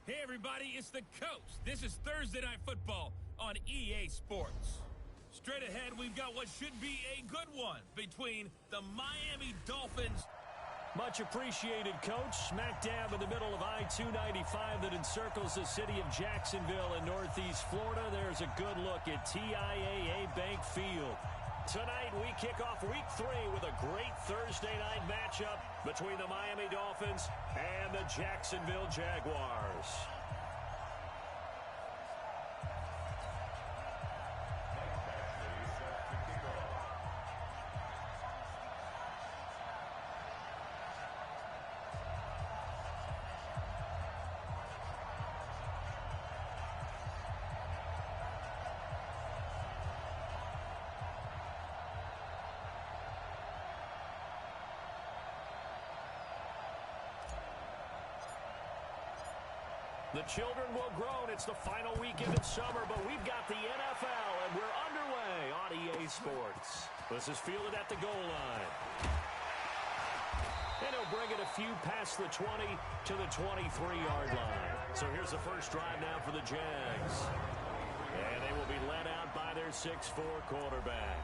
Hey everybody, it's the Coach. This is Thursday Night Football on EA Sports. Straight ahead, we've got what should be a good one between the Miami Dolphins. Much appreciated, Coach. Smack dab in the middle of I-295 that encircles the city of Jacksonville in Northeast Florida. There's a good look at TIAA Bank Field. Tonight, we kick off Week 3 with a great Thursday night matchup between the Miami Dolphins and the Jacksonville Jaguars. The children will groan. It's the final weekend of summer, but we've got the NFL, and we're underway on EA Sports. This is fielded at the goal line. And he'll bring it a few past the 20 to the 23-yard line. So here's the first drive now for the Jags. And they will be led out by their 6'4 quarterback.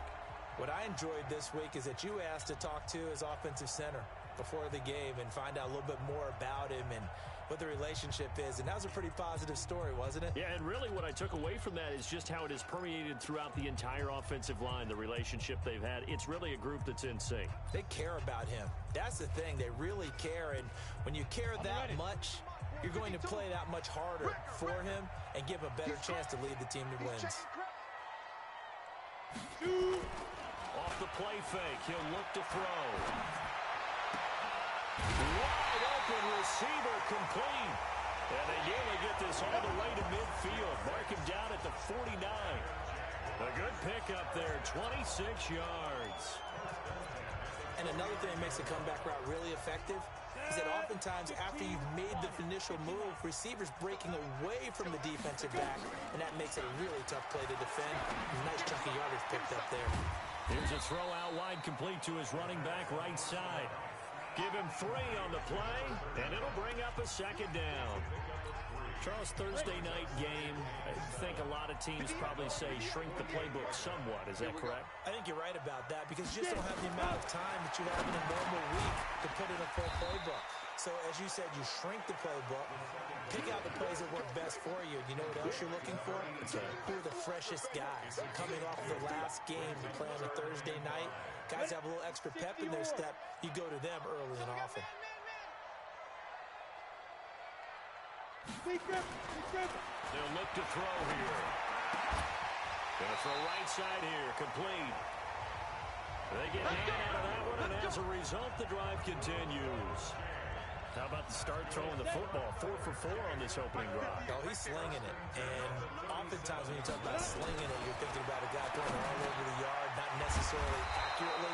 What I enjoyed this week is that you asked to talk to his offensive center before the game and find out a little bit more about him and what the relationship is. And that was a pretty positive story, wasn't it? Yeah, and really what I took away from that is just how it has permeated throughout the entire offensive line, the relationship they've had. It's really a group that's in sync. They care about him. That's the thing. They really care. And when you care that much, you're going to play that much harder for him and give him a better chance to lead the team to wins. Off the play fake, he'll look to throw. Wide open receiver complete. And they nearly get this all the way to midfield. Mark him down at the 49. A good pickup there, 26 yards. And another thing that makes the comeback route really effective is that oftentimes after you've made the initial move, receivers breaking away from the defensive back, and that makes it a really tough play to defend. Nice chunk of yardage picked up there. Here's a throw out wide complete to his running back right side. Give him 3 on the play, and it'll bring up a second down. Charles, Thursday night game, I think a lot of teams probably say shrink the playbook somewhat. Is that correct? I think you're right about that because you just don't have the amount of time that you have in a normal week to put in a full playbook. So, as you said, you shrink the playbook, pick out the plays that work best for you. You know what else you're looking for? Who are the freshest guys? Coming off the last game to play on a Thursday night, guys have a little extra pep in their step. You go to them early and often. They'll look to throw here. Gonna throw right side here, complete. They get hand out of that one, and as a result, the drive continues. How about the start throwing the football? 4 for 4 on this opening drive. Oh, he's slinging it. And oftentimes when you talk about slinging it, you're thinking about a guy throwing it all over the yard, not necessarily accurately.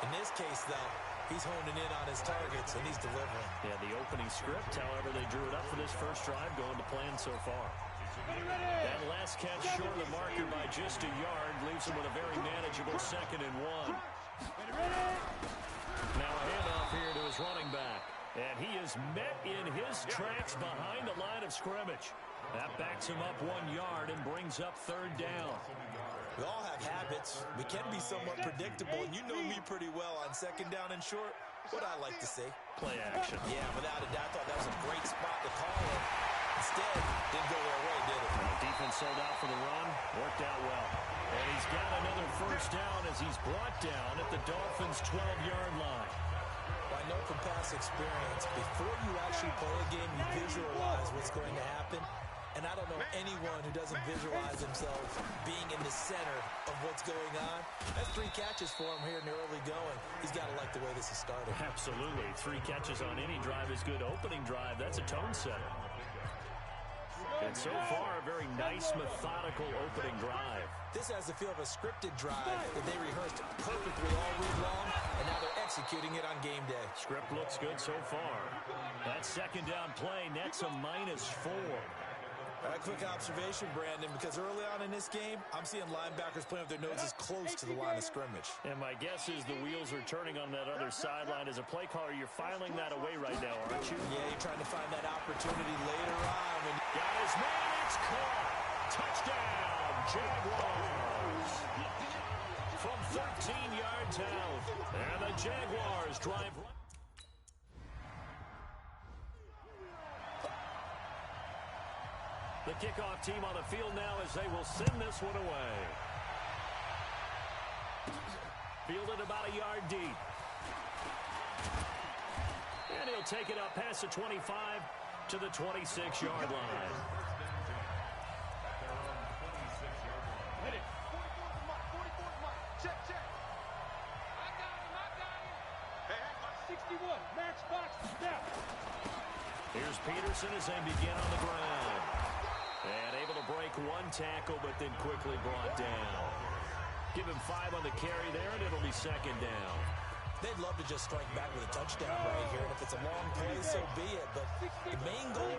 In this case, though, he's honing in on his targets, and he's delivering. Yeah, the opening script, however, they drew it up for this first drive, going to plan so far. That last catch short of the marker by just a yard leaves him with a very manageable 2nd and 1. Now a handoff here to his running back. And he is met in his tracks behind the line of scrimmage. That backs him up 1 yard and brings up 3rd down. We all have habits. We can be somewhat predictable, and you know me pretty well on 2nd down and short. What I like to see. Play action. Yeah, without a doubt, I thought that was a great spot to call it. Instead, didn't go their way, did it? Defense sold out for the run. Worked out well. And he's got another first down as he's brought down at the Dolphins' 12-yard line. Well, I know from past experience, before you actually play a game, you visualize what's going to happen. And I don't know anyone who doesn't visualize themselves being in the center of what's going on. That's 3 catches for him here in the early going. He's got to like the way this is started. Absolutely. 3 catches on any drive is good. Opening drive, that's a tone setter. And so far, a very nice, methodical opening drive. This has the feel of a scripted drive that they rehearsed perfectly all week long, and now they're executing it on game day. Script looks good so far. That 2nd down play nets a -4. A quick observation, Brandon, because early on in this game, I'm seeing linebackers playing with their noses close to the line of scrimmage. And my guess is the wheels are turning on that other sideline. As a play caller, you're filing that away right now, aren't don't you? Yeah, you're trying to find that opportunity later on. Got his man, it's caught. Touchdown, Jaguars. From 13 yards out. And the Jaguars drive right. The kickoff team on the field now as they will send this one away. Fielded about a yard deep. And he'll take it up past the 25 to the 26-yard line. Here's Peterson as they begin on the ground. And able to break one tackle, but then quickly brought down. Give him 5 on the carry there, and it'll be second down. They'd love to just strike back with a touchdown right here. And if it's a long play, so be it. But the main goal,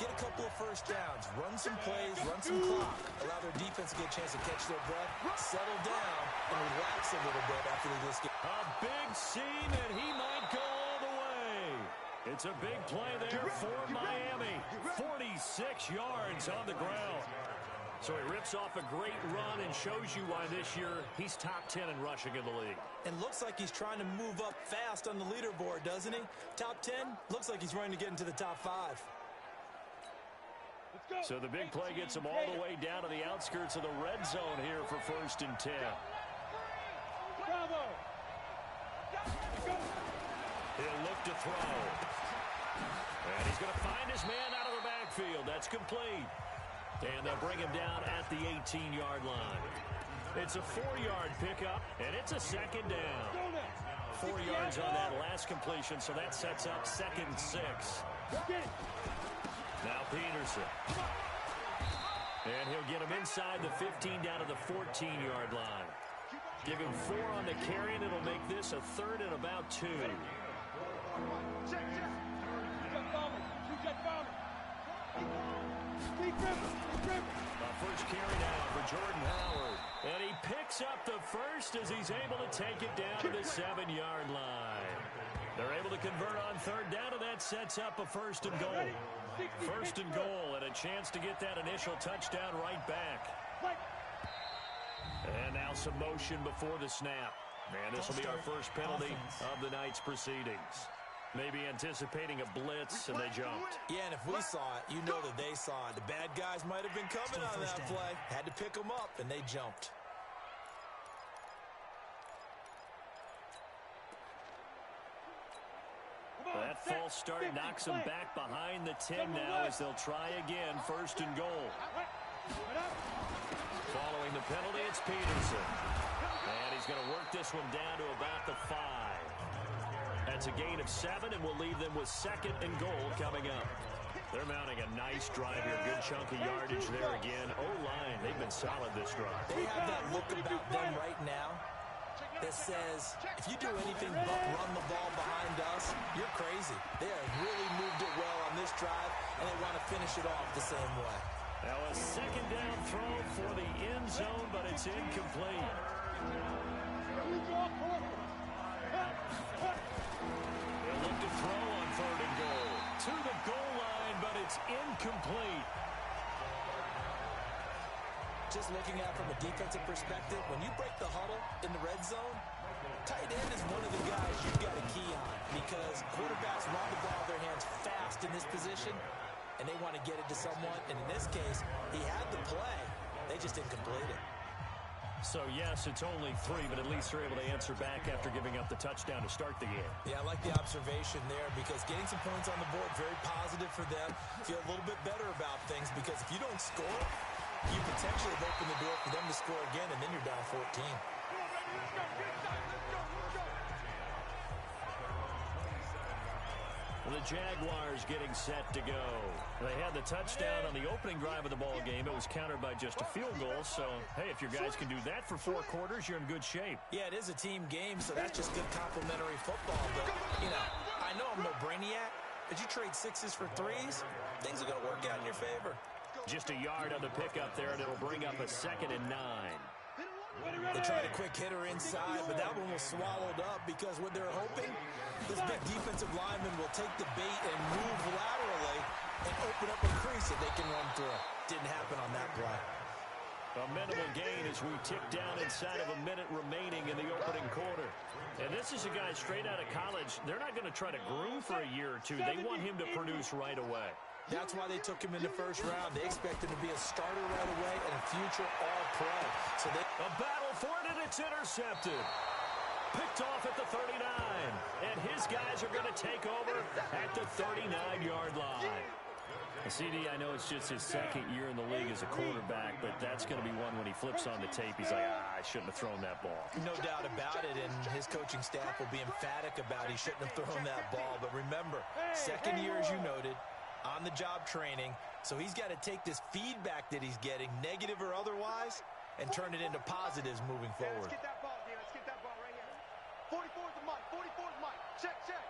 get a couple of first downs. Run some plays, run some clock. Allow their defense to get a chance to catch their breath, settle down, and relax a little bit after they just get... A big seam, and he might go all the way. It's a big play there for Miami. 46 yards on the ground. So he rips off a great run and shows you why this year he's top 10 in rushing in the league. And looks like he's trying to move up fast on the leaderboard, doesn't he? Top 10, looks like he's running to get into the top 5. So the big play gets him all the way down to the outskirts of the red zone here for 1st and 10. He'll look to throw. And he's going to find his man out of the backfield. That's complete. And they'll bring him down at the 18-yard line. It's a 4-yard pickup, and it's a second down. 4 yards on that last completion, so that sets up 2nd and 6. Now Peterson. And he'll get him inside the 15 down to the 14-yard line. Give him 4 on the carry, and it'll make this a 3rd and about 2. First carry now for Jordan Howard. And he picks up the first as he's able to take it down to the 7-yard line. They're able to convert on 3rd down, and that sets up a 1st and goal. 1st and goal, and a chance to get that initial touchdown right back. And now some motion before the snap. And this will be our first penalty of the night's proceedings. Maybe anticipating a blitz, and they jumped. Yeah, and if we saw it, you know that they saw it. The bad guys might have been coming on that play. Had to pick them up, and they jumped. That false start knocks them back behind the 10 now as they'll try again. 1st and goal. Following the penalty, it's Peterson. And he's going to work this one down to about the 5. That's a gain of 7, and we'll leave them with 2nd and goal coming up. They're mounting a nice drive here. Good chunk of yardage there again. O-line, they've been solid this drive. They have that look about them right now that says, if you do anything but run the ball behind us, you're crazy. They have really moved it well on this drive, and they want to finish it off the same way. Now a 2nd down throw for the end zone, but it's incomplete. They'll look to throw on 3rd and goal. To the goal line, but it's incomplete. Just looking at it from a defensive perspective, when you break the huddle in the red zone, tight end is one of the guys you've got a key on because quarterbacks run the ball with their hands fast in this position, and they want to get it to someone. And in this case, he had the play. They just didn't complete it. So, yes, it's only 3, but at least they're able to answer back after giving up the touchdown to start the game. Yeah, I like the observation there because getting some points on the board, very positive for them. Feel a little bit better about things because if you don't score, you potentially have opened the door for them to score again, and then you're down 14. The Jaguars getting set to go. They had the touchdown on the opening drive of the ball game. It was countered by just a field goal. So, hey, if your guys can do that for 4 quarters, you're in good shape. Yeah, it is a team game, so that's just good complementary football. But, you know, I know I'm no brainiac, but you trade 6s for 3s, things are going to work out in your favor. Just a yard on the pickup there, and it'll bring up a 2nd and 9. They tried a quick hitter inside, but that one was swallowed up because what they're hoping, this big defensive lineman will take the bait and move laterally and open up a crease that they can run through. Didn't happen on that play. A minimal gain as we tick down inside of a minute remaining in the opening quarter. And this is a guy straight out of college. They're not going to try to groom for a year or two. They want him to produce right away. That's why they took him in the first round. They expect him to be a starter right away and a future all-pro. So a battle for it, and it's intercepted. Picked off at the 39. And his guys are going to take over at the 39-yard line. CD, I know it's just his second year in the league as a quarterback, but that's going to be one when he flips on the tape. He's like, I shouldn't have thrown that ball. No doubt about it, and his coaching staff will be emphatic about he shouldn't have thrown that ball. But remember, second year, as you noted, on-the-job training, so he's got to take this feedback that he's getting, negative or otherwise, and turn it into positives moving forward. Let's get that ball, D. Let's get that ball right here. 44 is the mic. 44 is Mike. Check, check.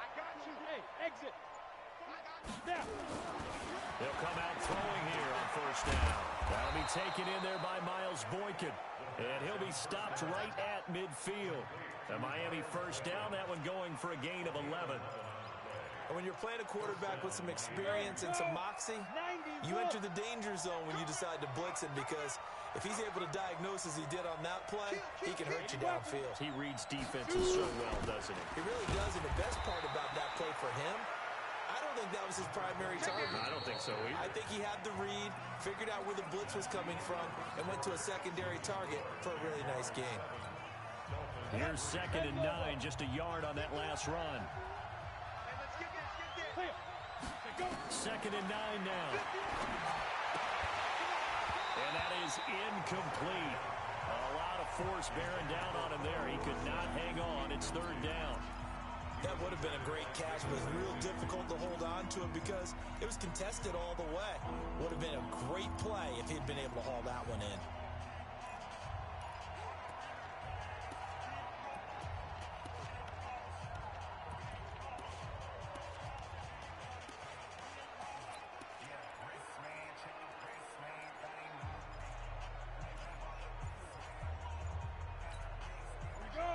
I got you. Hey, exit. Step. They'll come out throwing here on first down. That'll be taken in there by Miles Boykin. And he'll be stopped right at midfield. The Miami first down, that one going for a gain of 11. When you're playing a quarterback with some experience and some moxie, you enter the danger zone when you decide to blitz him, because if he's able to diagnose as he did on that play, he can hurt you downfield. He reads defenses so well, doesn't he? He really does, and the best part about that play for him, I don't think that was his primary target. I don't think so either. I think he had the read, figured out where the blitz was coming from, and went to a secondary target for a really nice gain. Here's 2nd and 9, just a yard on that last run. 2nd and 9 now. And that is incomplete. A lot of force bearing down on him there. He could not hang on. It's 3rd down. That would have been a great catch, but it was real difficult to hold on to it because it was contested all the way. Would have been a great play if he'd been able to haul that one in.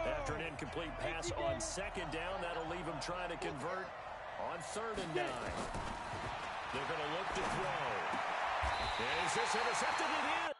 After an incomplete pass on 2nd down, that'll leave him trying to convert on 3rd and 9. They're going to look to throw. Is this intercepted? It is.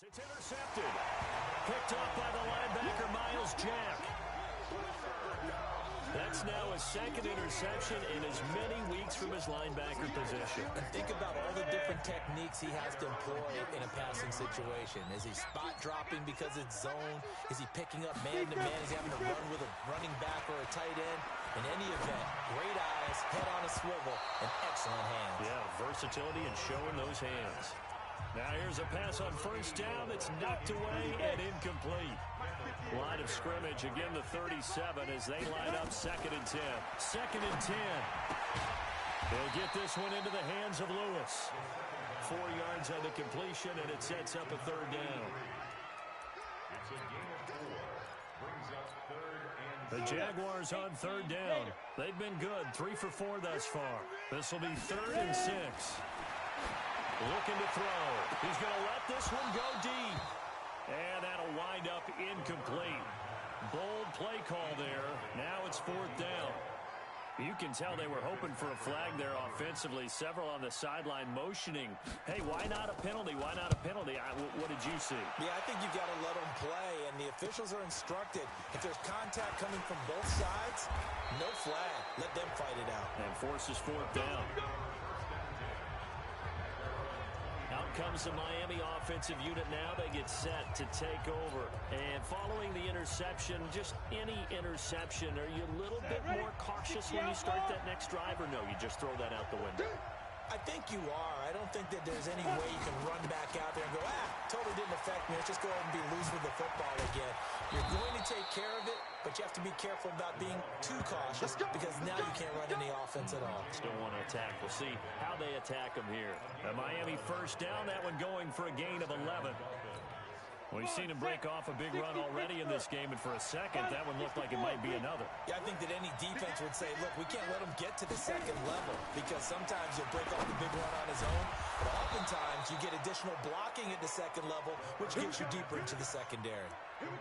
It's intercepted. Picked up by the linebacker, Miles Jack. That's now his 2nd interception in as many weeks from his linebacker position. And think about all the different techniques he has to employ in a passing situation. Is he spot dropping because it's zone? Is he picking up man-to-man? Is he having to run with a running back or a tight end? In any event, great eyes, head on a swivel, and excellent hands. Yeah, versatility and showing those hands. Now here's a pass on first down that's knocked away and incomplete. Line of scrimmage, again the 37 as they line up 2nd and 10. 2nd and 10. They'll get this one into the hands of Lewis. 4 yards on the completion, and it sets up a 3rd down. The Jaguars on 3rd down. They've been good, 3 for 4 thus far. This will be 3rd and 6. Looking to throw. He's going to let this one go deep. And that'll wind up incomplete. Bold play call there. Now it's 4th down. You can tell they were hoping for a flag there offensively. Several on the sideline motioning. Hey, why not a penalty? Why not a penalty? What did you see? Yeah, I think you've got to let them play, and the officials are instructed. If there's contact coming from both sides, no flag. Let them fight it out. And forces 4th down. Out comes the Miami offensive unit now. They get set to take over. And following the interception, just any interception, are you a little bit more cautious when you start that next drive, or no, you just throw that out the window? I think you are. I don't think that there's any way you can run back out there and go, totally didn't affect me. Let's just go ahead and be loose with the football again. You're going to take care of it, but you have to be careful about being too cautious because now you can't run any offense at all. Still want to attack. We'll see how they attack them here. A Miami first down, that one going for a gain of 11. We've seen him break off a big run already in this game, and for a second, that one looked like it might be another. Yeah, I think that any defense would say, look, we can't let him get to the second level because sometimes he'll break off the big run on his own, but oftentimes you get additional blocking at the second level, which gets you deeper into the secondary.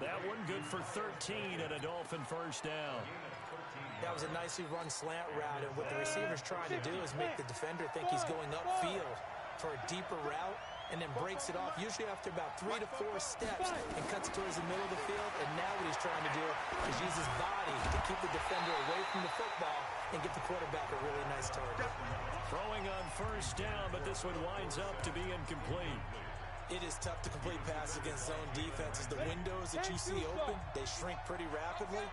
That one good for 13 and a Dolphin first down. That was a nicely run slant route, and what the receiver's trying to do is make the defender think he's going upfield for a deeper route, and then breaks it off, usually after about 3 to 4 steps, and cuts towards the middle of the field. And now what he's trying to do is use his body to keep the defender away from the football and get the quarterback a really nice target. Throwing on first down, but this one winds up to be incomplete. It is tough to complete passes against zone defenses. The windows that you see open, they shrink pretty rapidly.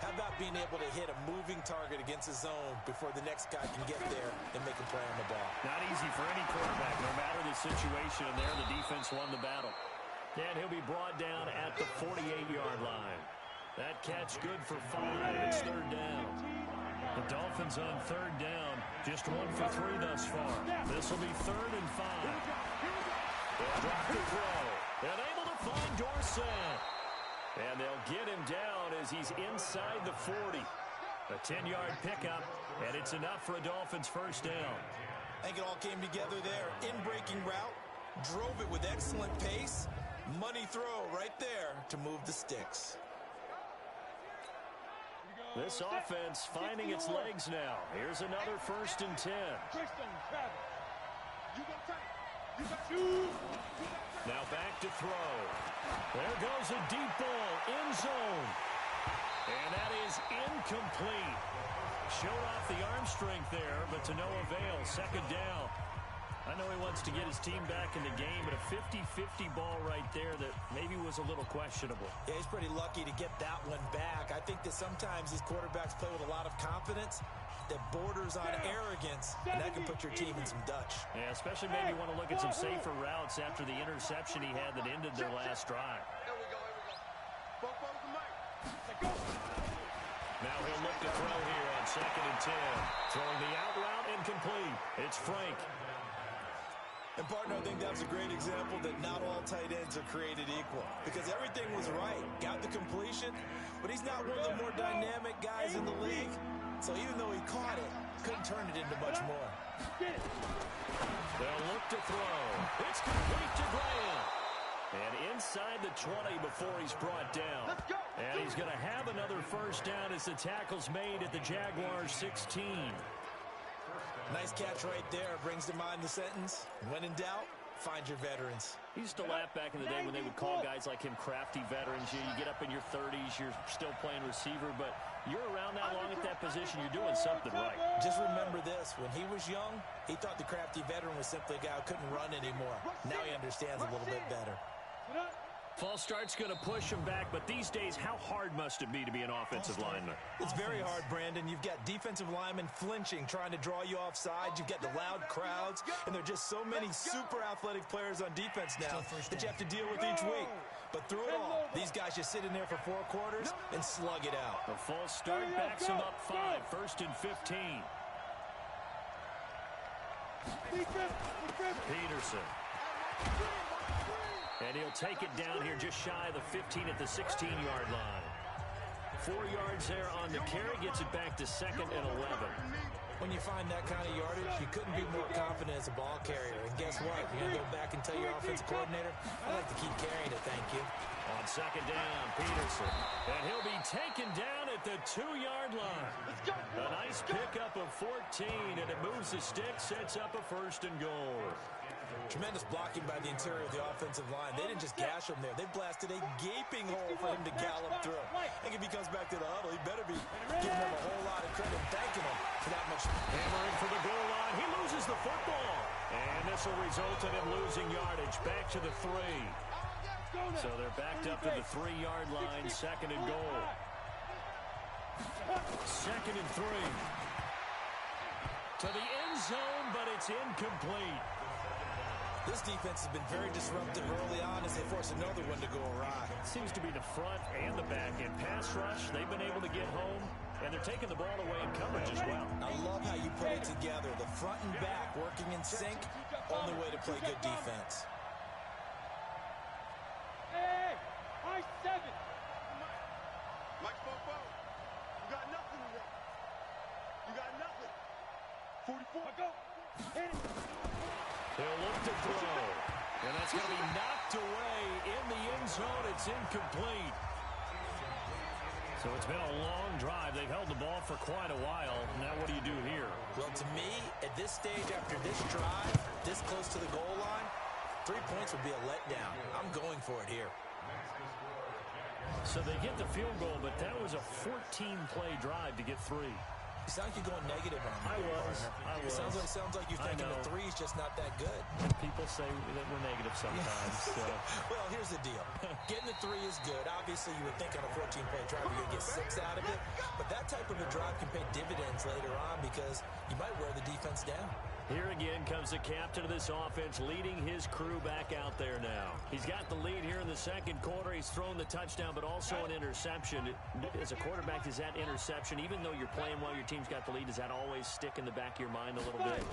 How about being able to hit a moving target against a zone before the next guy can get there and make a play on the ball? Not easy for any quarterback, no matter the situation. And there, the defense won the battle. And he'll be brought down at the 48-yard line. That catch good for 5. It's third down. The Dolphins on third down, just 1 for 3 thus far. This will be 3rd and 5. They'll drop the throw. And able to find Dorsett. And they'll get him down as he's inside the 40. A 10-yard pickup, and it's enough for a Dolphins first down. I think it all came together there. In-breaking route, drove it with excellent pace. Money throw right there to move the sticks. This offense finding its legs now. Here's another 1st and 10. Now back to throw. There goes a deep ball, end zone. And that is incomplete. Showed off the arm strength there, but to no avail. 2nd down. I know he wants to get his team back in the game, but a 50-50 ball right there that maybe was a little questionable. Yeah, he's pretty lucky to get that one back. I think that sometimes these quarterbacks play with a lot of confidence that borders on arrogance, and that can put your team in some Dutch. Yeah, especially maybe want to look at some safer routes after the interception he had that ended their last drive. Now he'll look to throw here on 2nd and 10. Throwing the out route incomplete. It's Frank. And, partner, I think that was a great example that not all tight ends are created equal. Because everything was right. Got the completion, but he's not one of the more dynamic guys in the league. So even though he caught it, couldn't turn it into much more. They'll look to throw. It's complete to Graham. And inside the 20 before he's brought down. And he's going to have another first down as the tackle's made at the Jaguars 16. Nice catch right there. Brings to mind the sentence, when in doubt, find your veterans. He used to laugh back in the day when they would call guys like him crafty veterans. You get up in your 30s, you're still playing receiver, but you're around that long at that position, you're doing something right. Just remember this, when he was young, he thought the crafty veteran was simply a guy who couldn't run anymore. Now he understands a little bit better. False start's going to push him back, but these days, how hard must it be to be an offensive lineman? It's very hard, Brandon. You've got defensive linemen flinching, trying to draw you offside. You've got the loud crowds, and there are just so many super athletic players on defense now that you have to deal with each week. But through it all, these guys just sit in there for 4 quarters and slug it out. A false start backs him up 5, 1st and 15. Peterson. And he'll take it down here just shy of the 15 at the 16-yard line. 4 yards there on the carry, gets it back to 2nd and 11. When you find that kind of yardage, you couldn't be more confident as a ball carrier. And guess what? You're going to go back and tell your offensive coordinator, I'd like to keep carrying it, thank you. On 2nd down, Peterson. And he'll be taken down at the 2-yard line. A nice pickup of 14, and it moves the stick, sets up a 1st and goal. Tremendous blocking by the interior of the offensive line. They didn't just gash him there. They blasted a gaping hole for him to gallop through. I think if he comes back to the huddle, he better be giving them a whole lot of credit, thanking him for that much. Hammering for the goal line. He loses the football. And this will result in him losing yardage. Back to the 3. So they're backed up to the 3-yard line. 2nd and goal. 2nd and 3. To the end zone, but it's incomplete. This defense has been very disruptive early on as they force another one to go awry. Seems to be the front and the back end. Pass rush, they've been able to get home, and they're taking the ball away in coverage as well. I love how you put it together. The front and back working in sync, only way to play good defense. Hey, high 7. Mike, you got nothing today. You got nothing. 44. Go. Hit it. He'll look to throw. And that's going to be knocked away in the end zone. It's incomplete. So it's been a long drive. They've held the ball for quite a while. Now what do you do here? Well, to me, at this stage, after this drive, this close to the goal line, 3 points would be a letdown. I'm going for it here. So they get the field goal, but that was a 14-play drive to get 3. You sound like you're going negative on me. I was. Sounds like you're thinking the 3's just not that good. People say that we're negative sometimes. So. Well, here's the deal. Getting the 3 is good. Obviously, you would think on a 14-play drive you're going to get 6 out of it. But that type of a drive can pay dividends later on because you might wear the defense down. Here again comes the captain of this offense leading his crew back out there now. He's got the lead here in the second quarter. He's thrown the touchdown, but also an interception. As a quarterback, is that interception, even though you're playing while your team's got the lead, does that always stick in the back of your mind a little bit?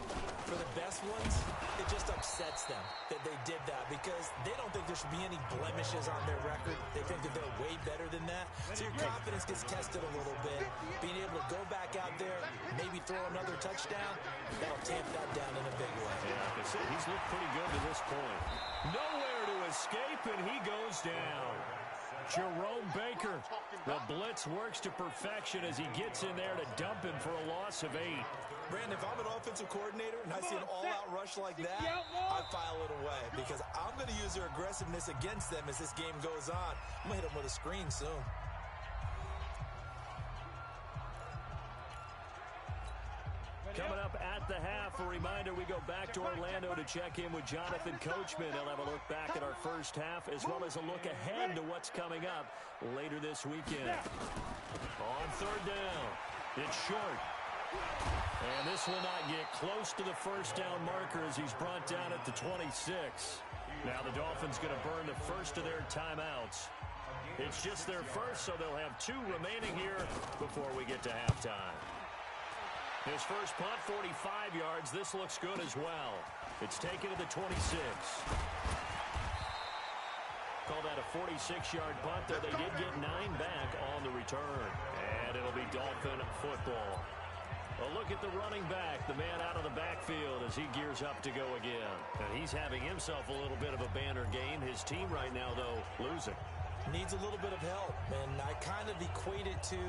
For the best ones, it just upsets them that they did that because they don't think there should be any blemishes on their record. They think that they're way better than that. So your confidence gets tested a little bit. Being able to go back out there, maybe throw another touchdown, that'll tamp that down in a big way. Yeah, like I said, he's looked pretty good to this point. Nowhere to escape, and he goes down. Jerome Baker, the blitz works to perfection as he gets in there to dump him for a loss of 8. Brandon, if I'm an offensive coordinator and I see an all-out rush like that, I file it away because I'm going to use their aggressiveness against them as this game goes on. I'm going to hit them with a screen soon. Coming up at the half, a reminder, we go back to Orlando to check in with Jonathan Coachman. He'll have a look back at our first half as well as a look ahead to what's coming up later this weekend. On third down, it's short. And this will not get close to the first down marker as he's brought down at the 26. Now the Dolphins going to burn the first of their timeouts. It's just their first, so they'll have 2 remaining here before we get to halftime. His first punt, 45 yards. This looks good as well. It's taken to the 26. Call that a 46-yard punt, though they did get 9 back on the return. And it'll be Dolphin football. A look at the running back, the man out of the backfield as he gears up to go again. And he's having himself a little bit of a banner game. His team right now, though, losing. Needs a little bit of help, and I kind of equate it to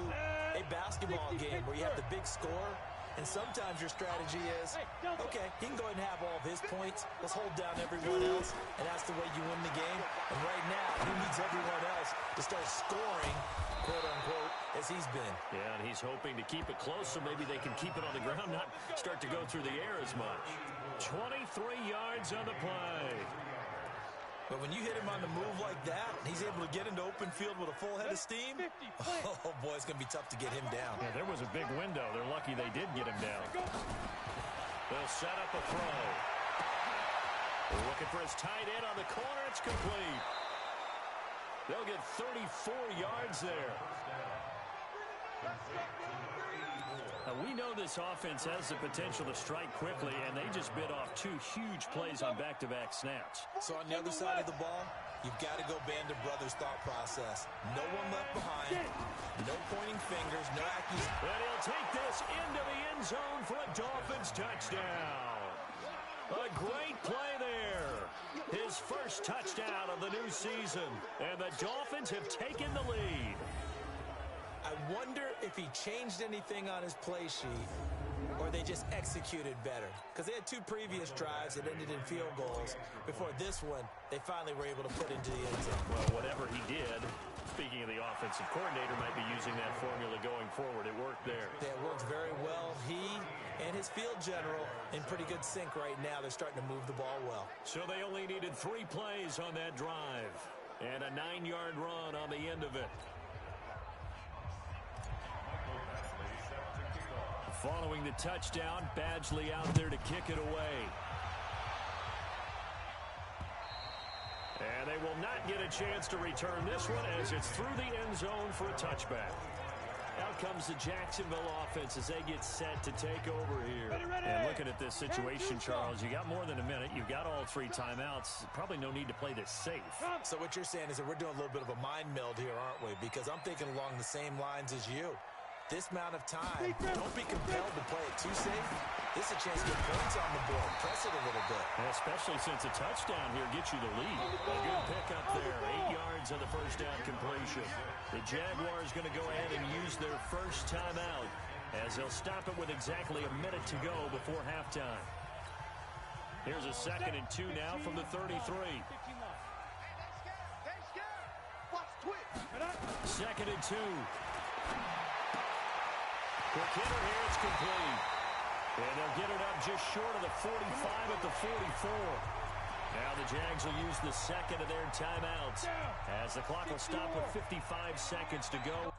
a basketball game where you have the big score. And sometimes your strategy is, okay, he can go ahead and have all of his points. Let's hold down everyone else, and that's the way you win the game. And right now, he needs everyone else to start scoring, quote-unquote, as he's been. Yeah, and he's hoping to keep it close so maybe they can keep it on the ground, not start to go through the air as much. 23 yards on the play. But when you hit him on the move like that, he's able to get into open field with a full head of steam. Oh, boy, it's going to be tough to get him down. Yeah, there was a big window. They're lucky they did get him down. They'll set up a throw. They're looking for his tight end on the corner. It's complete. They'll get 34 yards there. We know this offense has the potential to strike quickly, and they just bit off 2 huge plays on back-to-back snaps. So on the other side of the ball, you've got to go Band of Brothers thought process. No one left behind, no pointing fingers, no accusations. And he'll take this into the end zone for a Dolphins touchdown. A great play there. His first touchdown of the new season, and the Dolphins have taken the lead. I wonder if he changed anything on his play sheet or they just executed better. Because they had 2 previous drives that ended in field goals. Before this one, they finally were able to put into the end zone. Well, whatever he did, speaking of the offensive coordinator, might be using that formula going forward. It worked there. Yeah, it worked very well. He and his field general in pretty good sync right now. They're starting to move the ball well. So they only needed 3 plays on that drive. And a 9-yard run on the end of it. Following the touchdown, Badgley out there to kick it away. And they will not get a chance to return this one as it's through the end zone for a touchback. Out comes the Jacksonville offense as they get set to take over here. And looking at this situation, Charles, you got more than a minute. You've got all 3 timeouts. Probably no need to play this safe. So what you're saying is that we're doing a little bit of a mind meld here, aren't we? Because I'm thinking along the same lines as you. This amount of time, don't be compelled to play it too safe. This is a chance to get points on the board. Press it a little bit. And especially since a touchdown here gets you the lead. A good pickup there. 8 yards on the first down completion. The Jaguars going to go ahead and use their first timeout as they'll stop it with exactly a minute to go before halftime. Here's a 2nd and 2 now from the 33. 2nd and 2. Quick hitter here, it's complete. And they'll get it up just short of the 45 at the 44. Now the Jags will use the 2nd of their timeouts as the clock will stop with 55 seconds to go.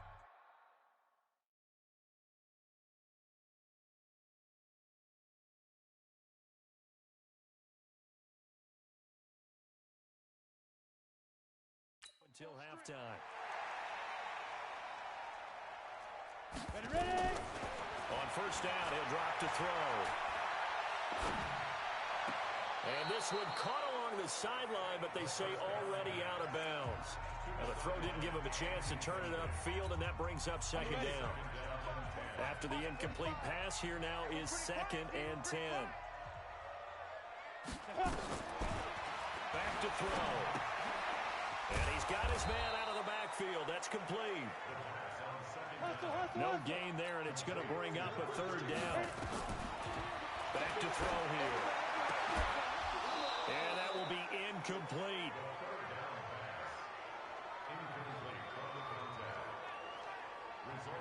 Until halftime. Ready? On first down, he'll drop to throw. And this one caught along the sideline, but they say already out of bounds. Now the throw didn't give him a chance to turn it upfield, and that brings up 2nd down. After the incomplete pass, here now is 2nd and 10. Back to throw. And he's got his man out of the backfield. That's complete. No gain there, and it's going to bring up a 3rd down. Back to throw here. And that will be incomplete.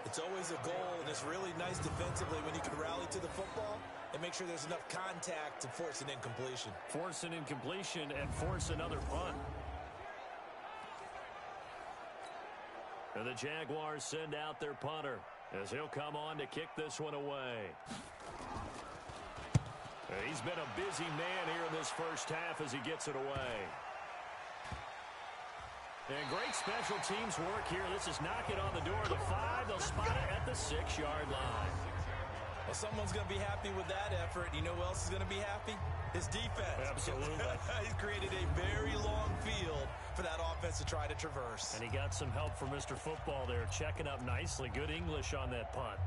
It's always a goal, and it's really nice defensively when you can rally to the football and make sure there's enough contact to force an incompletion. Force an incompletion and force another punt. And the Jaguars send out their punter as he'll come on to kick this one away. And he's been a busy man here in this first half as he gets it away. And great special teams work here. This is knocking on the door of the 5. They'll spot it at the 6-yard line. Well, someone's going to be happy with that effort. You know who else is going to be happy? His defense. Absolutely. He's created a very long field for that offense to try to traverse. And he got some help from Mr. Football there, checking up nicely. Good English on that punt.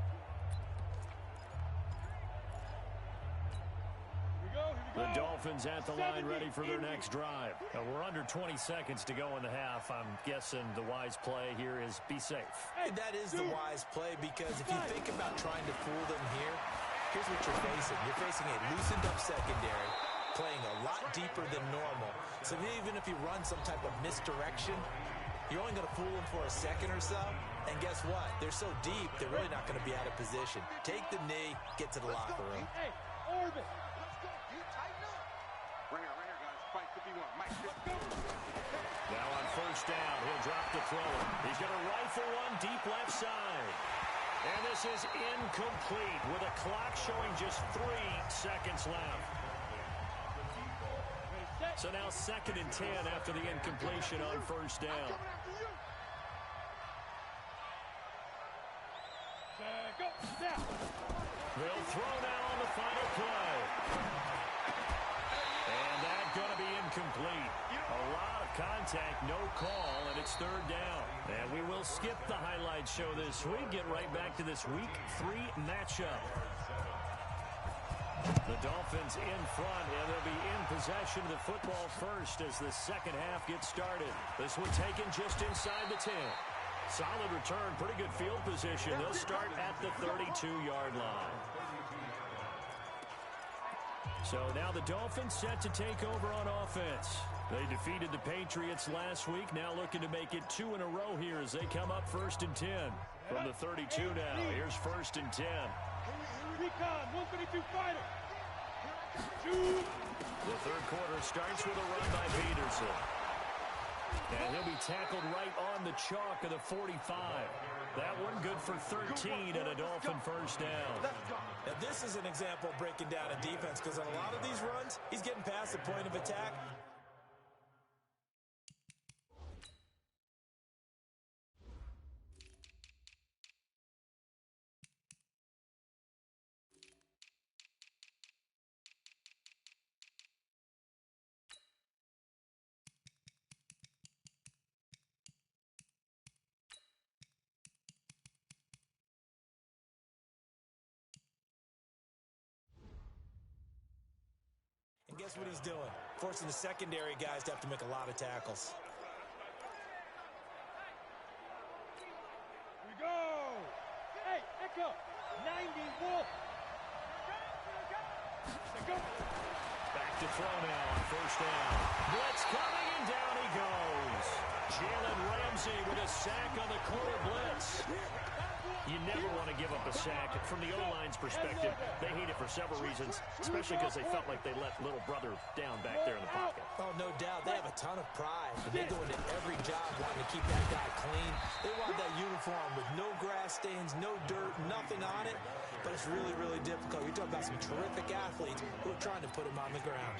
The Dolphins at the line ready for their next drive. Now we're under 20 seconds to go in the half. I'm guessing the wise play here is be safe. And that is the wise play, because if you think about trying to fool them here, here's what you're facing. You're facing a loosened up secondary, playing a lot deeper than normal. So even if you run some type of misdirection, you're only going to fool them for a second or so. And guess what? They're so deep, they're really not going to be out of position. Take the knee, get to the locker room. Hey, Orbit. Right here, guys. Fight 51. Mike, now on first down, he'll drop to throw it. He's going to rifle one deep left side. And this is incomplete with a clock showing just 3 seconds left. So now 2nd and 10 after the incompletion on first down. They'll throw now on the final play. And that's going to be incomplete. A lot of contact, no call, and it's 3rd down. And we will skip the highlight show this week. Get right back to this Week 3 matchup. The Dolphins in front, and they'll be in possession of the football first as the second half gets started. This one taken just inside the 10. Solid return, pretty good field position. They'll start at the 32-yard line. So now the Dolphins set to take over on offense. They defeated the Patriots last week, now looking to make it 2 in a row here as they come up 1st and 10. From the 32 now, here's 1st and 10. Recon, 152 fighter. The third quarter starts with a run by Peterson. And he'll be tackled right on the chalk of the 45. That one good for 13 and a Dolphin first down. Now this is an example of breaking down a defense, because on a lot of these runs, he's getting past the point of attack. And guess what he's doing? Forcing the secondary guys to have to make a lot of tackles. We go. Hey, Echo. 90 Wolf. Go. Back to throw now on first down. Blitz coming, and down he goes. Jalen Ramsey with a sack on the corner blitz. You never want to give up a sack. From the O-line's perspective, they hate it for several reasons, especially because they felt like they let little brother down back there in the pocket. Oh, no doubt. They have a ton of pride. And they go into every job wanting to keep that guy clean. They want that uniform with no grass stains, no dirt, nothing on it. But it's really, really difficult. You're talking about some terrific athletes who are trying to put him on the ground.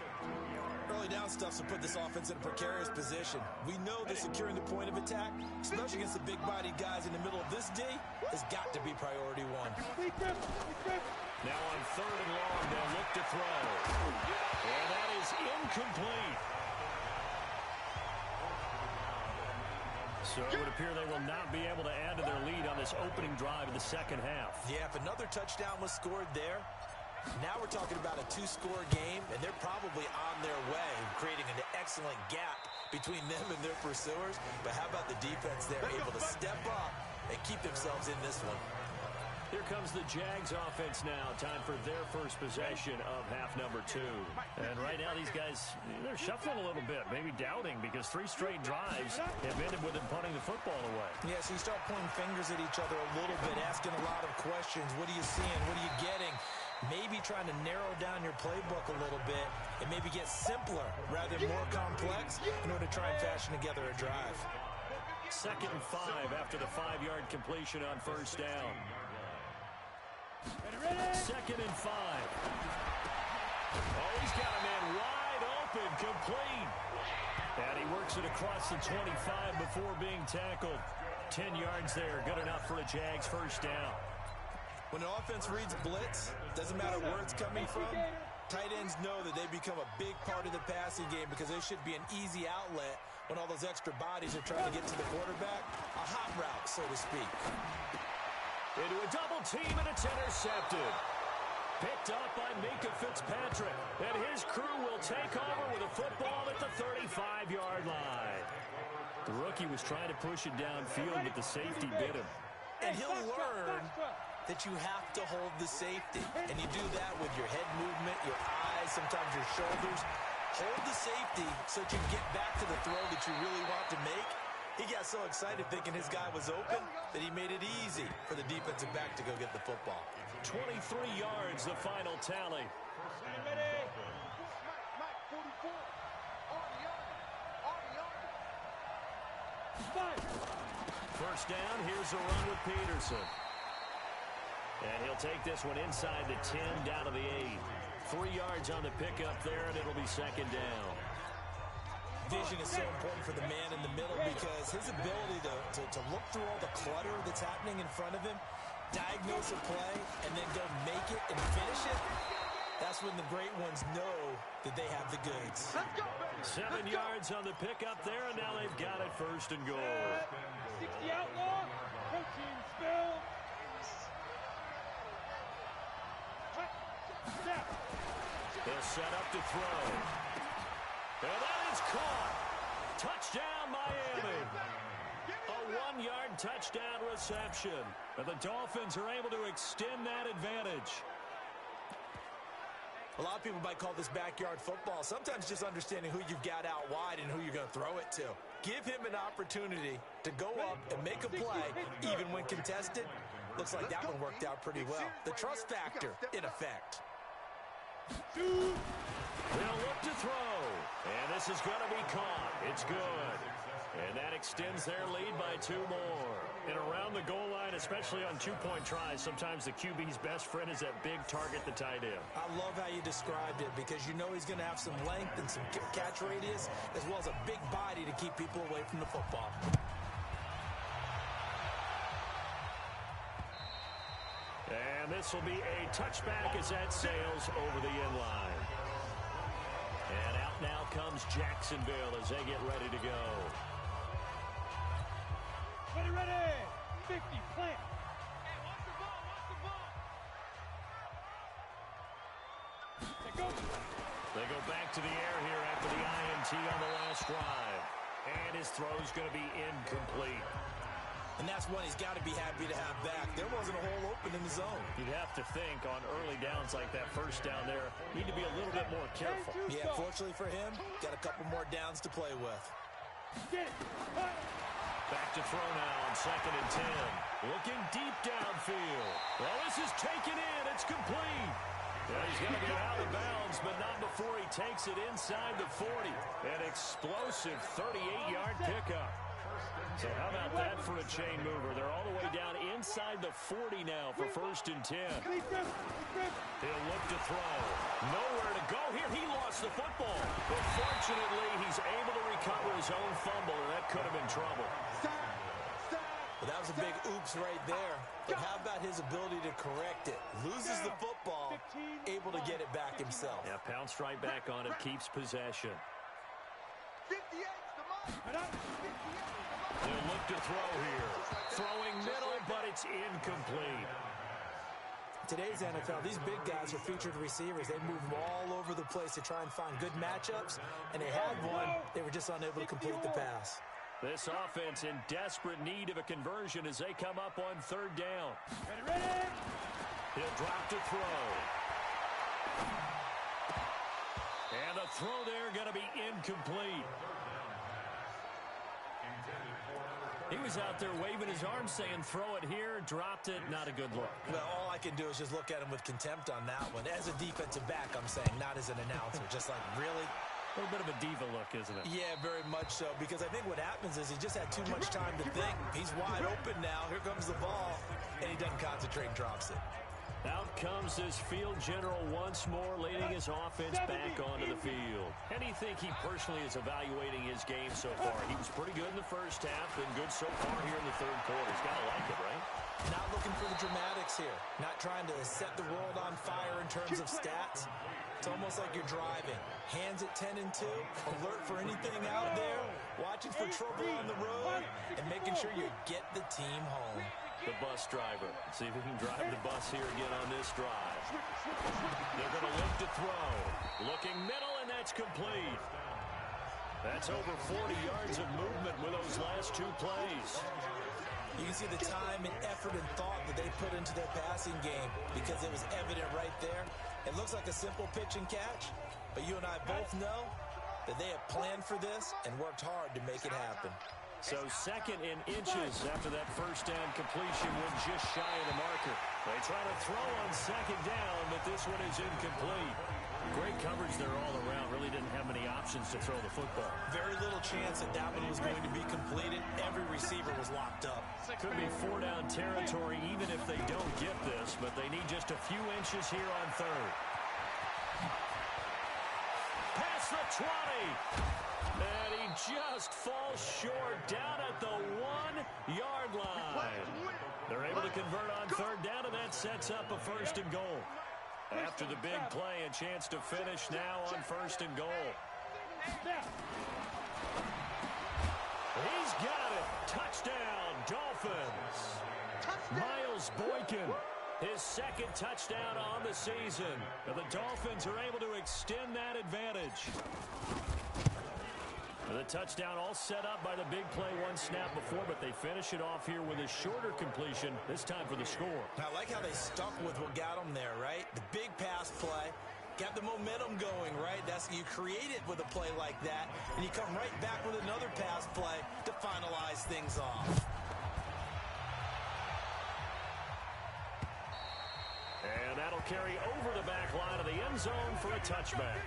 Early down stuff's to put this offense in a precarious position. We know that securing the point of attack, especially against the big-bodied guys in the middle of this D, has got to be priority one. Now on third and long, they'll look to throw. And that is incomplete. So it would appear they will not be able to add to their lead on this opening drive of the second half. Yeah, if another touchdown was scored there, now we're talking about a two-score game, and they're probably on their way, creating an excellent gap between them and their pursuers. But how about the defense there, able to step up and keep themselves in this one? Here comes the Jags offense now. Time for their first possession of half number 2. And right now these guys, they're shuffling a little bit, maybe doubting, because 3 straight drives have ended with them punting the football away. Yeah, so you start pointing fingers at each other a little bit, asking a lot of questions. What are you seeing? What are you getting? Maybe trying to narrow down your playbook a little bit and maybe get simpler rather than more complex in order to try and fashion together a drive. 2nd and 5 after the 5-yard completion on first down. 2nd and 5. Oh, he's got a man wide open, complete. And he works it across the 25 before being tackled. 10 yards there, good enough for a Jags first down. When an offense reads blitz, doesn't matter where it's coming from, tight ends know that they become a big part of the passing game because they should be an easy outlet when all those extra bodies are trying to get to the quarterback. A hot route, so to speak. Into a double team, and it's intercepted. Picked up by Minka Fitzpatrick, and his crew will take over with a football at the 35-yard line. The rookie was trying to push it downfield, but the safety bit him. And he'll learn that you have to hold the safety. And you do that with your head movement, your eyes, sometimes your shoulders. Hold the safety so that you get back to the throw that you really want to make. He got so excited thinking his guy was open that he made it easy for the defensive back to go get the football. 23 yards, the final tally. First down, here's a run with Peterson. And he'll take this one inside the 10, down to the 8. 3 yards on the pickup there, and it'll be second down. Vision is so important for the man in the middle because his ability to look through all the clutter that's happening in front of him, diagnose a play, and then go make it and finish it, that's when the great ones know that they have the goods. 7 yards on the pickup there, and now they've got it first and goal. 60 outlaw, protein spill. They'll set up to throw. And that is caught. Touchdown, Miami. A 1-yard touchdown reception. And the Dolphins are able to extend that advantage. A lot of people might call this backyard football. Sometimes just understanding who you've got out wide and who you're going to throw it to. Give him an opportunity to go up and make a play, even when contested. Looks like that one worked out pretty well. The trust factor in effect. They'll look to throw. And this is going to be caught. It's good. And that extends their lead by 2 more. And around the goal line, especially on 2-point tries, sometimes the QB's best friend is that big target, the tight end. I love how you described it because you know he's going to have some length and some catch radius as well as a big body to keep people away from the football. And this will be a touchback as that sails over the end line. And out now comes Jacksonville as they get ready to go. Ready. 50, plant. Hey, watch the ball, They go back to the air here after the INT on the last drive. And his throw's going to be incomplete. And that's one he's got to be happy to have back. There wasn't a hole open in the zone. You'd have to think on early downs like that first down there, need to be a little bit more careful. Yeah, fortunately for him, got a couple more downs to play with. Back to throw now on 2nd and 10. Looking deep downfield. Well, this is taken in. It's complete. Yeah, he's going to get out of bounds, but not before he takes it inside the 40. An explosive 38-yard pickup. So how about that for a chain mover? They're all the way down inside the 40 now for 1st and 10. He'll look to throw. Nowhere to go here. He lost the football. But fortunately, he's able to recover his own fumble, and that could have been trouble. Well, that was a big oops right there. But how about his ability to correct it? Loses the football, able to get it back himself. Yeah, pounced right back on it, keeps possession. 58's the mark. They'll look to throw here. Throwing middle, but it's incomplete. Today's NFL, these big guys are featured receivers. They move all over the place to try and find good matchups, and they had one. They were just unable to complete the pass. This offense in desperate need of a conversion as they come up on 3rd down. Ready. He'll drop to throw. And the throw there going to be incomplete. He was out there waving his arms saying, throw it here, dropped it, not a good look. Well, all I can do is just look at him with contempt on that one. As a defensive back, I'm saying, not as an announcer. Just like, really? A little bit of a diva look, isn't it? Yeah, very much so, because I think what happens is he just had too much time to think. He's wide open now. Here comes the ball, and he doesn't concentrate and drops it. Out comes this field general once more, leading his offense back onto the field. And you think he personally is evaluating his game so far? He was pretty good in the first half, been good so far here in the 3rd quarter. He's got to like it, right? Not looking for the dramatics here. Not trying to set the world on fire in terms of stats. It's almost like you're driving. Hands at 10 and 2, alert for anything out there, watching for trouble on the road, and making sure you get the team home. The bus driver. See if he can drive the bus here again on this drive. They're going to look to throw. Looking middle, and that's complete. That's over 40 yards of movement with those last 2 plays. You can see the time and effort and thought that they put into their passing game because it was evident right there. It looks like a simple pitch and catch, but you and I both know that they have planned for this and worked hard to make it happen. So 2nd in inches after that first down completion went just shy of the marker. They try to throw on 2nd down, but this one is incomplete. Great coverage there all around. Really didn't have many options to throw the football. Very little chance that that one was going to be completed. Every receiver was locked up. Could be 4-down territory even if they don't get this, but they need just a few inches here on 3rd. Past the 20. And he just falls short down at the 1-yard line. They're able to convert on 3rd down, and that sets up a 1st and goal. After the big play, a chance to finish now on 1st and goal. He's got it. Touchdown, Dolphins. Miles Boykin, his 2nd touchdown on the season. And the Dolphins are able to extend that advantage. The touchdown all set up by the big play 1 snap before, but they finish it off here with a shorter completion, this time for the score. I like how they stuck with what got them there, right? The big pass play, got the momentum going, right? That's you create it with a play like that, and you come right back with another pass play to finalize things off. And that'll carry over the back line of the end zone for a touchback.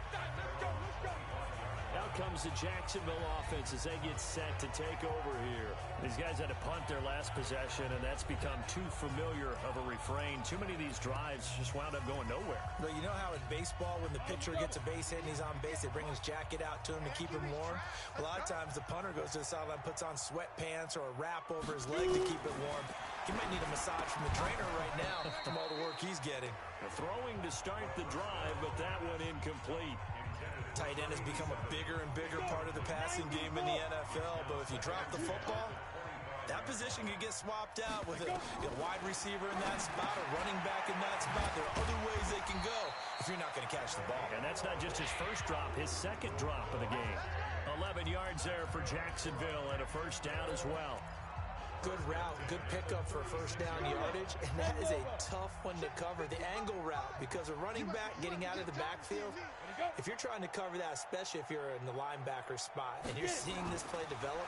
Now comes the Jacksonville offense as they get set to take over here. These guys had to punt their last possession, and that's become too familiar of a refrain. Too many of these drives just wound up going nowhere. Well, you know how in baseball, when the pitcher gets a base hit and he's on base, they bring his jacket out to him to keep him warm? A lot of times the punter goes to the sideline, puts on sweatpants or a wrap over his leg to keep it warm. He might need a massage from the trainer right now from all the work he's getting. Throwing to start the drive, but that one incomplete. Tight end has become a bigger and bigger part of the passing game in the NFL, but if you drop the football, that position could get swapped out with a wide receiver in that spot, a running back in that spot. There are other ways they can go if you're not going to catch the ball. And that's not just his first drop, his second drop of the game. 11 yards there for Jacksonville and a first down as well. Good route, good pickup for first down yardage, and that is a tough one to cover, the angle route, because a running back getting out of the backfield, if you're trying to cover that, especially if you're in the linebacker spot, and you're seeing this play develop,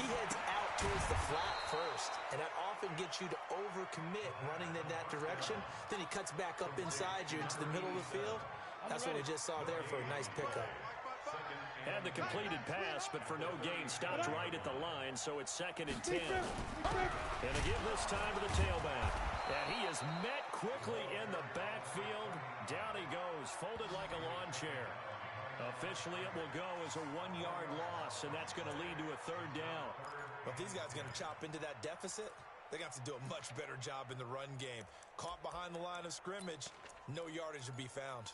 he heads out towards the flat first, and that often gets you to overcommit running in that direction. Then he cuts back up inside you into the middle of the field. That's what we just saw there for a nice pickup. Had the completed pass, but for no gain, stopped right at the line, so it's 2nd and 10. And to give this time to the tailback. And he is met quickly in the backfield. Down he goes, folded like a lawn chair. Officially, it will go as a 1-yard loss, and that's going to lead to a 3rd down. But if these guys are going to chop into that deficit, they're going to have to do a much better job in the run game. Caught behind the line of scrimmage, no yardage to be found.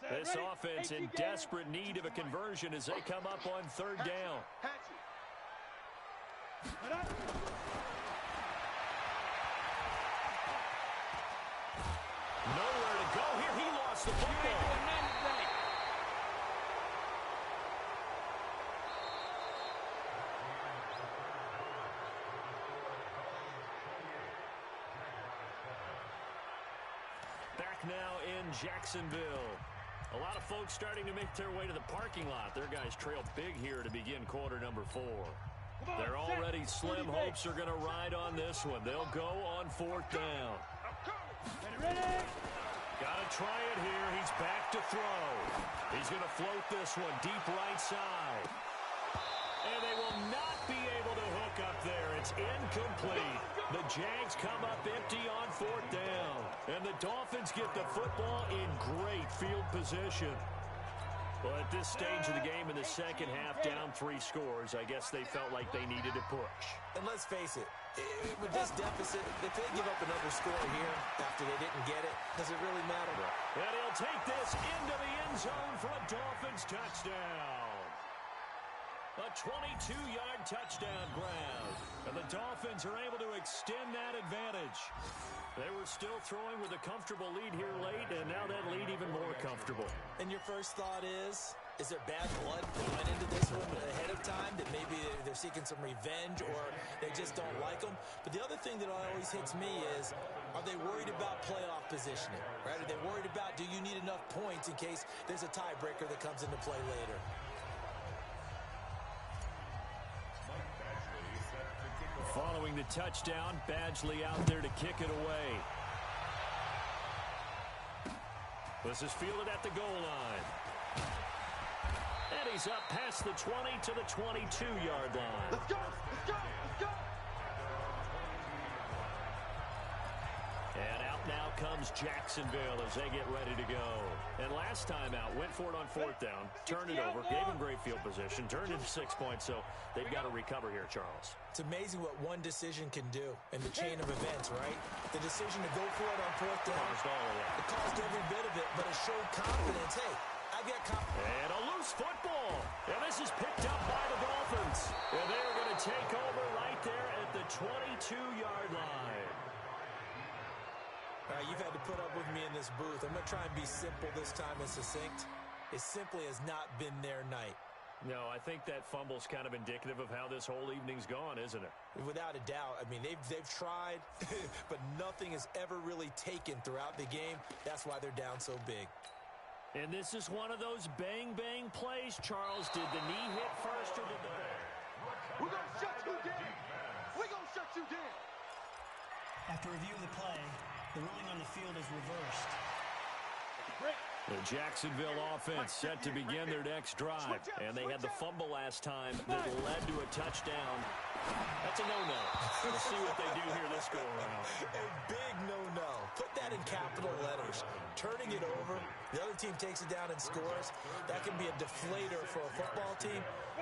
This offense in desperate need of a conversion as they come up on 3rd down. Nowhere to go here. He lost the football. Back now in Jacksonville. A lot of folks starting to make their way to the parking lot. Their guys trail big here to begin quarter number 4. They're already slim hopes are going to ride on this one. They'll go on 4th down. Got to try it here. He's back to throw. He's going to float this one deep right side. And they will not be able to hook up there. It's incomplete. The Jags come up empty on 4th down. And the Dolphins get the football in great field position. Well, at this stage of the game in the second half, down 3 scores, I guess they felt like they needed to push. And let's face it, with this deficit, if they give up another score here after they didn't get it, does it really matter? And he'll take this into the end zone for a Dolphins touchdown. A 22-yard touchdown grab. And the Dolphins are able to extend that advantage. They were still throwing with a comfortable lead here late, and now that lead even more comfortable. And your first thought is there bad blood going into this one ahead of time, that maybe they're seeking some revenge or they just don't like them? But the other thing that always hits me is, are they worried about playoff positioning? Right? Are they worried about, do you need enough points in case there's a tiebreaker that comes into play later? Following the touchdown, Badgley out there to kick it away. This is fielded at the goal line. And he's up past the 20 to the 22-yard line. Let's go! Let's go! Let's go! And out now comes Jacksonville as they get ready to go. And last time out, went for it on 4th down, turned it over, gave him great field position, turned it to 6 points, so they've got to recover here, Charles. It's amazing what one decision can do in the chain of events, right? The decision to go for it on 4th down, it caused every bit of it, but it showed confidence. Hey, I've got confidence. And a loose football. And this is picked up by the Dolphins. And they're going to take over right there at the 22-yard line. You've had to put up with me in this booth. I'm going to try and be simple this time and succinct. It simply has not been their night. No, I think that fumble's kind of indicative of how this whole evening's gone, isn't it? Without a doubt. I mean, they've tried, but nothing has ever really taken throughout the game. That's why they're down so big. And this is one of those bang-bang plays, Charles. Did the knee hit first or did the ball? We're going to shut you down. We're going to shut you down. After review of the play, the ruling on the field is reversed. The Jacksonville offense set to begin their next drive. And they had the fumble last time that led to a touchdown. That's a no-no. We'll see what they do here this go-around. A big no-no. Put that in capital letters. Turning it over, the other team takes it down and scores. That can be a deflator for a football team.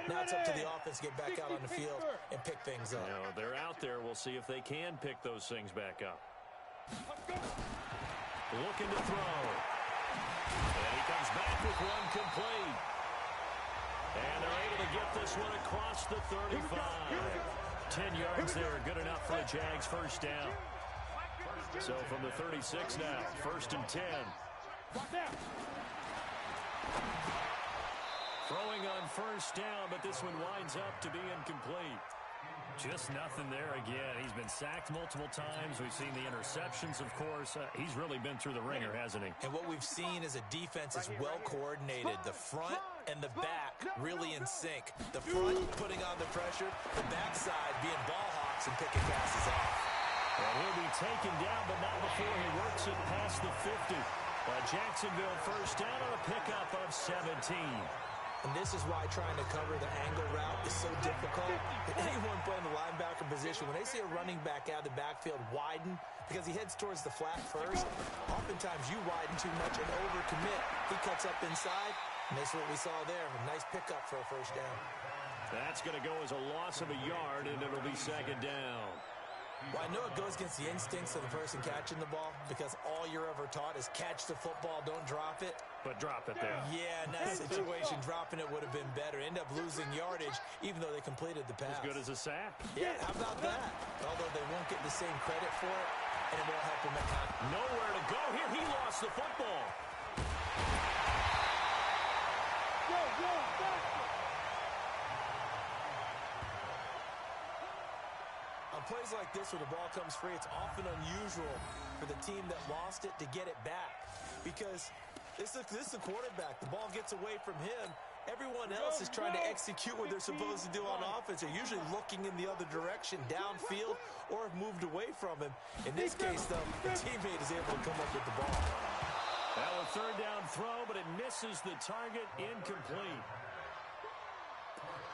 Now it's up to the offense to get back out on the field and pick things up. You know, they're out there. We'll see if they can pick those things back up. Looking to throw. And he comes back with one complete. And they're able to get this one across the 35. 10 yards there, good enough for the Jags first down. So from the 36 now, 1st and 10. Throwing on first down, but this one winds up to be incomplete. Just nothing there again. He's been sacked multiple times. We've seen the interceptions, of course. He's really been through the ringer, hasn't he? And what we've seen is a defense is well coordinated. The front and the back really in sync. The front putting on the pressure, the backside being ball hawks and picking passes off. And he'll be taken down, but not before he works it past the 50. Jacksonville first down on a pickup of 17. And this is why trying to cover the angle route is so difficult. Anyone playing the linebacker position, when they see a running back out of the backfield widen because he heads towards the flat first, oftentimes you widen too much and overcommit. He cuts up inside, and that's what we saw there. A nice pickup for a first down. That's going to go as a loss of a yard, and it'll be 2nd down. Well, I know it goes against the instincts of the person catching the ball because all you're ever taught is catch the football, don't drop it. But drop it there. Yeah, in that situation, dropping it would have been better. End up losing yardage, even though they completed the pass. As good as a sack. Yeah, how about that? Although they won't get the same credit for it, and it won't help them at time. Nowhere to go here. He lost the football. On plays like this where the ball comes free, it's often unusual for the team that lost it to get it back because this is the quarterback. The ball gets away from him. Everyone else is trying to execute what they're supposed to do on offense. They're usually looking in the other direction, downfield, or have moved away from him. In this case, though, the teammate is able to come up with the ball. Well, a 3rd down throw, but it misses the target, incomplete.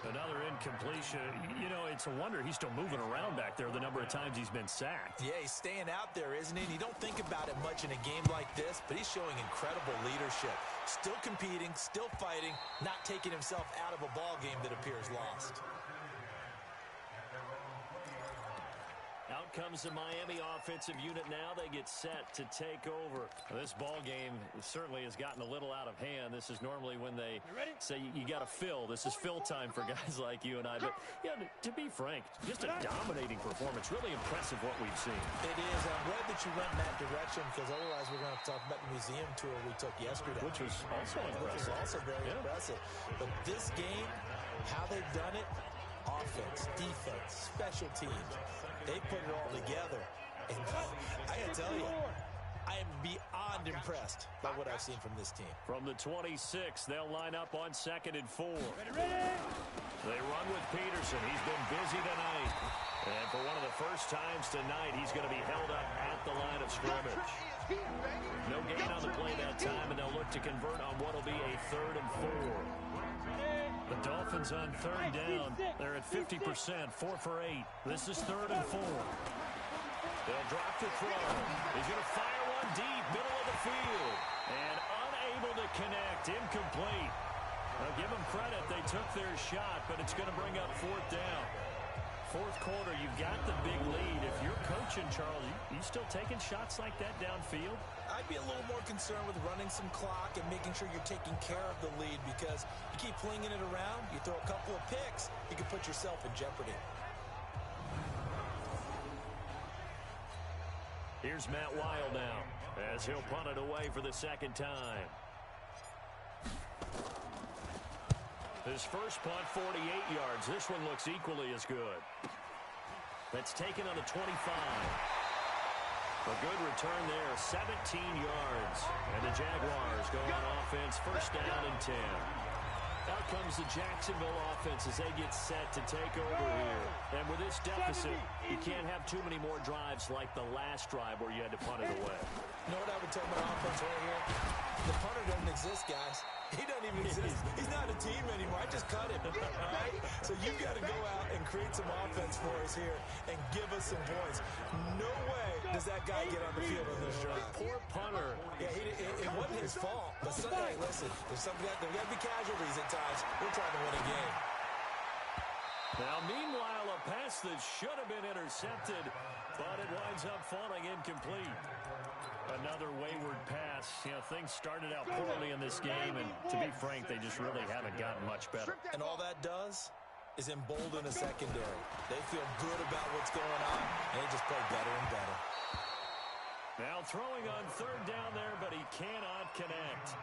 Another incompletion. You know, it's a wonder he's still moving around back there the number of times he's been sacked. Yeah, he's staying out there, isn't he? And you don't think about it much in a game like this, but he's showing incredible leadership. Still competing, still fighting, not taking himself out of a ball game that appears lost. Out comes the Miami offensive unit now. They get set to take over. This ball game certainly has gotten a little out of hand. This is normally when they say you got to fill. This is fill time for guys like you and I. But, yeah, to be frank, just a dominating performance. Really impressive what we've seen. It is. I'm glad that you went in that direction because otherwise we're going to talk about the museum tour we took yesterday. Which was also impressive. Which was also very impressive. But this game, how they've done it, offense, defense, special teams, they put it all together. And I got to tell you, I am beyond impressed by what I've seen from this team. From the 26, they'll line up on 2nd and 4. They run with Peterson. He's been busy tonight. And for one of the first times tonight, he's going to be held up at the line of scrimmage. No gain on the play that time, and they'll look to convert on what will be a 3rd and 4. The Dolphins on 3rd down. They're at 50%, 4 for 8. This is 3rd and 4. They'll drop the throw. He's going to fire one deep, middle of the field. And unable to connect, incomplete. Now give them credit, they took their shot, but it's going to bring up 4th down. 4th quarter, you've got the big lead. If you're coaching, Charles, you still taking shots like that downfield? I'd be a little more concerned with running some clock and making sure you're taking care of the lead because you keep flinging it around, you throw a couple of picks, you can put yourself in jeopardy. Here's Matt Wild now as he'll punt it away for the 2nd time. His first punt, 48 yards. This one looks equally as good. That's taken on the 25. A good return there, 17 yards. And the Jaguars go on offense, first down and 10. Out comes the Jacksonville offense as they get set to take over here. And with this deficit, you can't have too many more drives like the last drive where you had to punt it away. You know what I would tell my offense right here? The punter doesn't exist, guys. He doesn't even exist. He's not a team anymore. I just cut him. All right? So you've got to go out and create some offense for us here and give us some points. No way does that guy get on the field on this drive. Poor punter. Yeah, it wasn't his fault. But hey, listen, there's got to be casualties at times. We're trying to win a game. Now, meanwhile, a pass that should have been intercepted, but it winds up falling incomplete. Another wayward pass. You know, things started out poorly in this game, and to be frank, they just really haven't gotten much better. And all that does is embolden a secondary. They feel good about what's going on, and they just play better and better. Now throwing on third down there, but he cannot connect.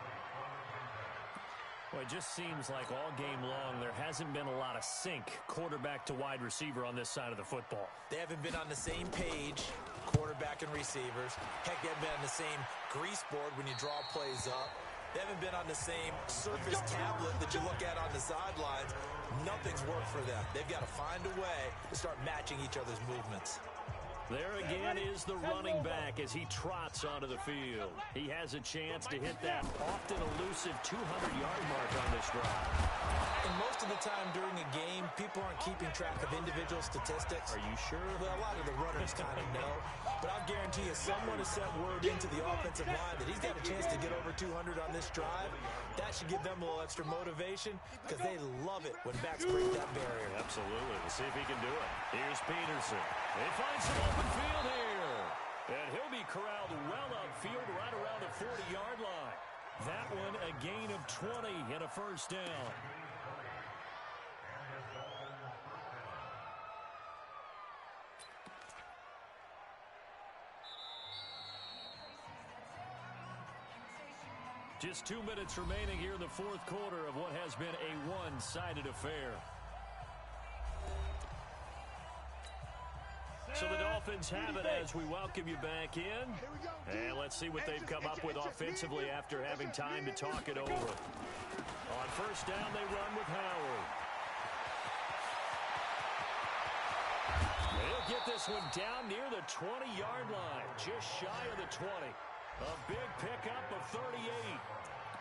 Well, it just seems like all game long there hasn't been a lot of sync quarterback to wide receiver on this side of the football. They haven't been on the same page, quarterback and receivers. Heck, they haven't been on the same grease board when you draw plays up. They haven't been on the same surface tablet that you look at on the sidelines. Nothing's worked for them. They've got to find a way to start matching each other's movements. There again is the running back as he trots onto the field. He has a chance to hit that often elusive 200-yard mark on this drive. And most of the time during a game, people aren't keeping track of individual statistics. Are you sure? Well, a lot of the runners kind of know. But I'll guarantee you someone has sent word into the offensive line that he's got a chance to get over 200 on this drive. That should give them a little extra motivation because they love it when backs break that barrier. Absolutely. Let's see if he can do it. Here's Peterson. He finds some open field here. And he'll be corralled well upfield right around the 40-yard line. That one a gain of 20 and a first down. Just 2 minutes remaining here in the fourth quarter of what has been a one-sided affair. So the Dolphins have it as we welcome you back in. And let's see what they've come up with offensively after having time to talk it over. On first down, they run with Howard. They'll get this one down near the 20-yard line, just shy of the 20. A big pickup of 38.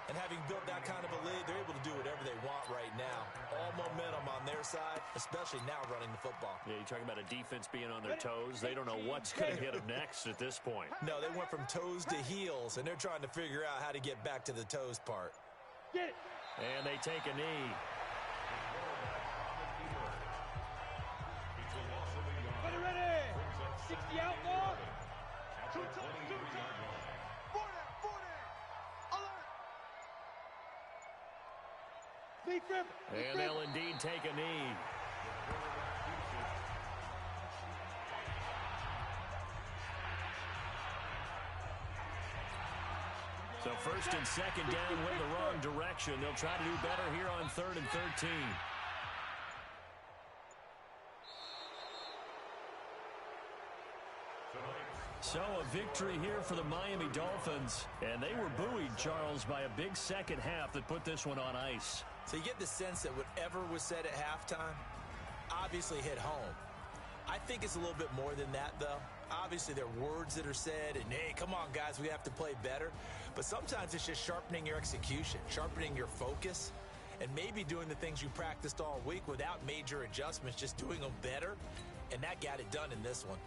And having built that kind of a lead, they're able to do whatever they want right now. All momentum on their side, especially now running the football. Yeah, you're talking about a defense being on their toes. They don't know what's going to hit them next at this point. No, they went from toes to heels, and they're trying to figure out how to get back to the toes part. And they take a knee. Ready. 60 out more. 2 times, 2 times. 40, 40. Alert. And they'll indeed take a knee. So first and second down went the wrong direction. They'll try to do better here on 3rd and 13. So a victory here for the Miami Dolphins. And they were buoyed, Charles, by a big second half that put this one on ice. So you get the sense that whatever was said at halftime obviously hit home. I think it's a little bit more than that, though. Obviously, there are words that are said, and, hey, come on, guys, we have to play better. But sometimes it's just sharpening your execution, sharpening your focus, and maybe doing the things you practiced all week without major adjustments, just doing them better. And that got it done in this one.